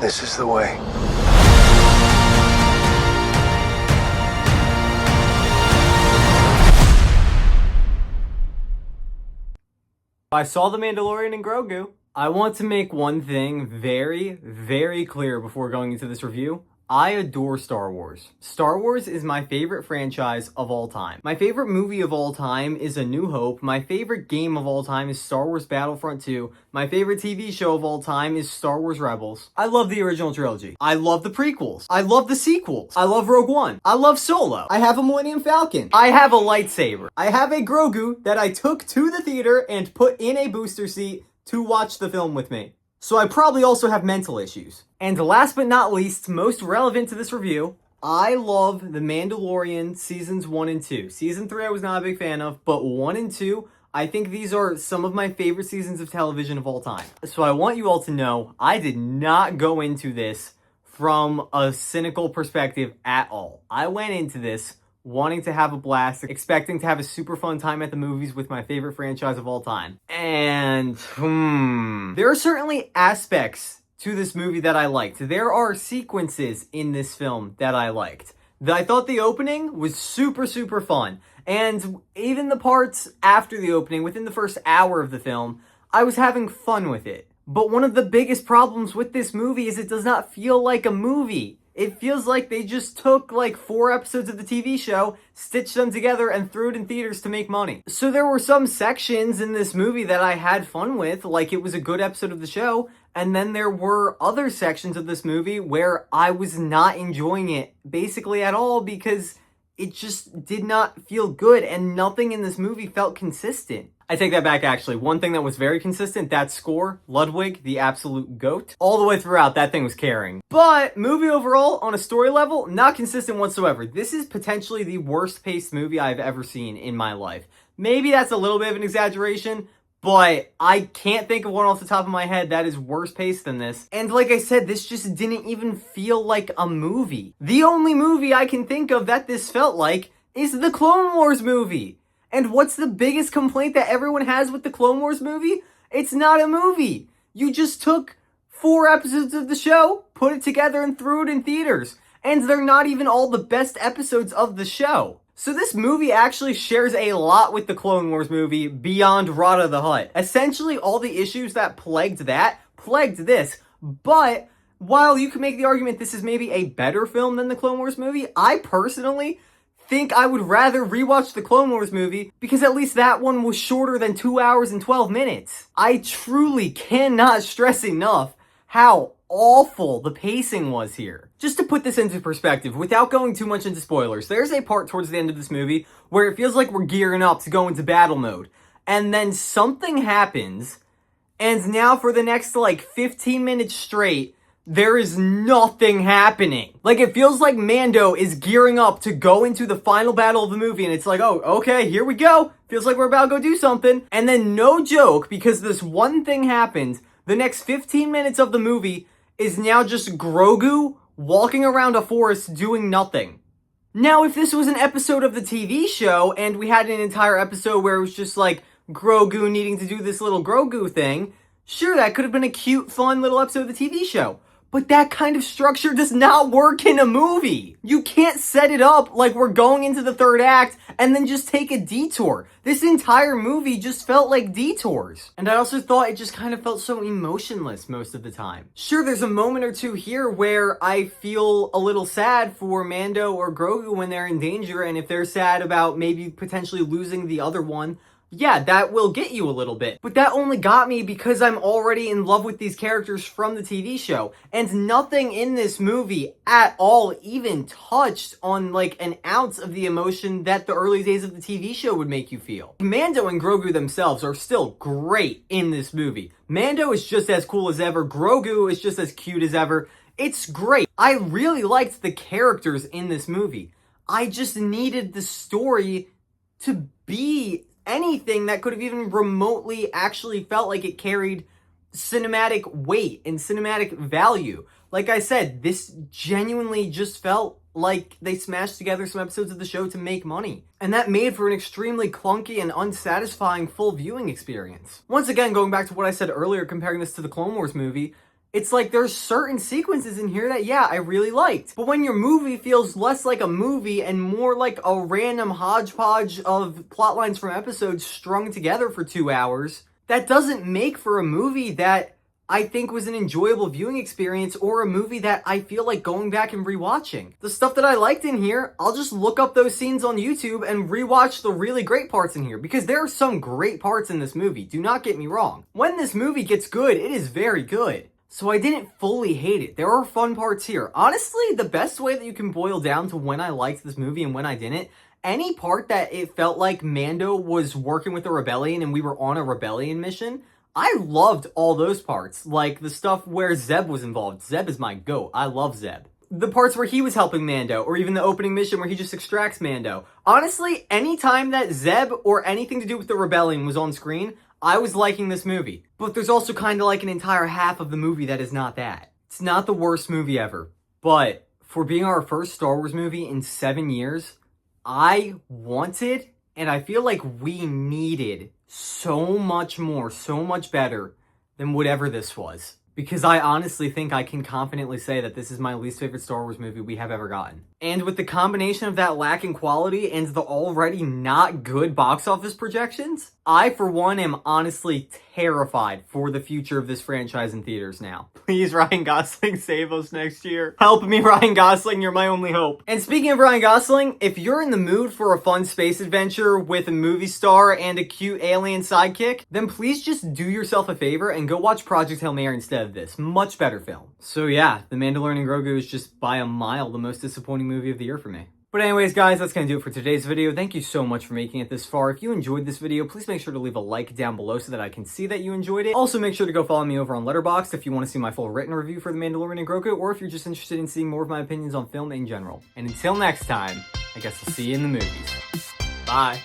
This is the way. I saw The Mandalorian and Grogu. I want to make one thing very, very clear before going into this review. I adore Star Wars. Star Wars is my favorite franchise of all time. My favorite movie of all time is A New Hope. My favorite game of all time is Star Wars Battlefront 2. My favorite TV show of all time is Star Wars Rebels. I love the original trilogy. I love the prequels. I love the sequels. I love Rogue One. I love Solo. I have a Millennium Falcon. I have a lightsaber. I have a Grogu that I took to the theater and put in a booster seat to watch the film with me. So I probably also have mental issues. And last but not least, most relevant to this review, I love The Mandalorian Seasons 1 and 2. Season 3 I was not a big fan of, but 1 and 2, I think these are some of my favorite seasons of television of all time. So I want you all to know, I did not go into this from a cynical perspective at all. I went into this wanting to have a blast, expecting to have a super fun time at the movies with my favorite franchise of all time. And, there are certainly aspects to this movie that I liked. There are sequences in this film that I liked. I thought the opening was super, super fun. And even the parts after the opening, within the first hour of the film, I was having fun with it. But one of the biggest problems with this movie is it does not feel like a movie. It feels like they just took like 4 episodes of the TV show, stitched them together, and threw it in theaters to make money. So there were some sections in this movie that I had fun with, like it was a good episode of the show, and then there were other sections of this movie where I was not enjoying it basically at all because it just did not feel good and nothing in this movie felt consistent. I take that back actually. One thing that was very consistent, that score, Ludwig, the absolute GOAT. All the way throughout, that thing was carrying. But movie overall, on a story level, not consistent whatsoever. This is potentially the worst paced movie I've ever seen in my life. Maybe that's a little bit of an exaggeration, but I can't think of one off the top of my head that is worse paced than this. And like I said, this just didn't even feel like a movie. The only movie I can think of that this felt like is the Clone Wars movie. And what's the biggest complaint that everyone has with the Clone Wars movie? It's not a movie. You just took 4 episodes of the show, put it together, and threw it in theaters. And they're not even all the best episodes of the show. So this movie actually shares a lot with the Clone Wars movie beyond Rada the Hutt. Essentially, all the issues that plagued this. But while you can make the argument this is maybe a better film than the Clone Wars movie, I personally think I would rather rewatch the Clone Wars movie because at least that one was shorter than 2 hours and 12 minutes. I truly cannot stress enough how awful the pacing was here. Just to put this into perspective, without going too much into spoilers, there's a part towards the end of this movie where it feels like we're gearing up to go into battle mode. And then something happens, and now for the next like 15 minutes straight, there is nothing happening. Like, it feels like Mando is gearing up to go into the final battle of the movie, and it's like, oh, okay, here we go. Feels like we're about to go do something. And then, no joke, because this one thing happened, the next 15 minutes of the movie is now just Grogu walking around a forest doing nothing. Now, if this was an episode of the TV show, and we had an entire episode where it was just like Grogu needing to do this little Grogu thing, sure, that could have been a cute, fun little episode of the TV show. But that kind of structure does not work in a movie. You can't set it up like we're going into the 3rd act and then just take a detour. This entire movie just felt like detours. And I also thought it just kind of felt so emotionless most of the time. Sure, there's a moment or two here where I feel a little sad for Mando or Grogu when they're in danger, and if they're sad about maybe potentially losing the other one, yeah, that will get you a little bit. But that only got me because I'm already in love with these characters from the TV show. And nothing in this movie at all even touched on like an ounce of the emotion that the early days of the TV show would make you feel. Mando and Grogu themselves are still great in this movie. Mando is just as cool as ever. Grogu is just as cute as ever. It's great. I really liked the characters in this movie. I just needed the story to be anything that could have even remotely actually felt like it carried cinematic weight and cinematic value. Like I said, this genuinely just felt like they smashed together some episodes of the show to make money. And that made for an extremely clunky and unsatisfying full viewing experience. Once again, going back to what I said earlier, comparing this to the Clone Wars movie, It's like there's certain sequences in here that, yeah, I really liked. But when your movie feels less like a movie and more like a random hodgepodge of plot lines from episodes strung together for 2 hours, that doesn't make for a movie that I think was an enjoyable viewing experience or a movie that I feel like going back and rewatching. The stuff that I liked in here, I'll just look up those scenes on YouTube and rewatch the really great parts in here, because there are some great parts in this movie, do not get me wrong. When this movie gets good, it is very good. So I didn't fully hate it. There are fun parts here. Honestly, the best way that you can boil down to when I liked this movie and when I didn't, any part that it felt like Mando was working with a rebellion and we were on a rebellion mission, I loved all those parts. Like the stuff where Zeb was involved. Zeb is my goat. I love Zeb. The parts where he was helping Mando, or even the opening mission where he just extracts Mando. Honestly, anytime that Zeb or anything to do with the rebellion was on screen, I was liking this movie. But there's also kind of like an entire half of the movie that is not that. It's not the worst movie ever. But for being our first Star Wars movie in 7 years, I wanted, and I feel like we needed so much more, so much better than whatever this was. Because I honestly think I can confidently say that this is my least favorite Star Wars movie we have ever gotten. And with the combination of that lack in quality and the already not good box office projections, I, for one, am honestly terrified for the future of this franchise in theaters now. Please, Ryan Gosling, save us next year. Help me, Ryan Gosling, you're my only hope. And speaking of Ryan Gosling, if you're in the mood for a fun space adventure with a movie star and a cute alien sidekick, then please just do yourself a favor and go watch Project Hail Mary instead of this. Much better film. So yeah, The Mandalorian and Grogu is just by a mile the most disappointing movie of the year for me. But anyways, guys, that's going to do it for today's video. Thank you so much for making it this far. If you enjoyed this video, please make sure to leave a like down below so that I can see that you enjoyed it. Also, make sure to go follow me over on Letterboxd if you want to see my full written review for The Mandalorian and Grogu, or if you're just interested in seeing more of my opinions on film in general. And until next time, I guess I'll see you in the movies. Bye.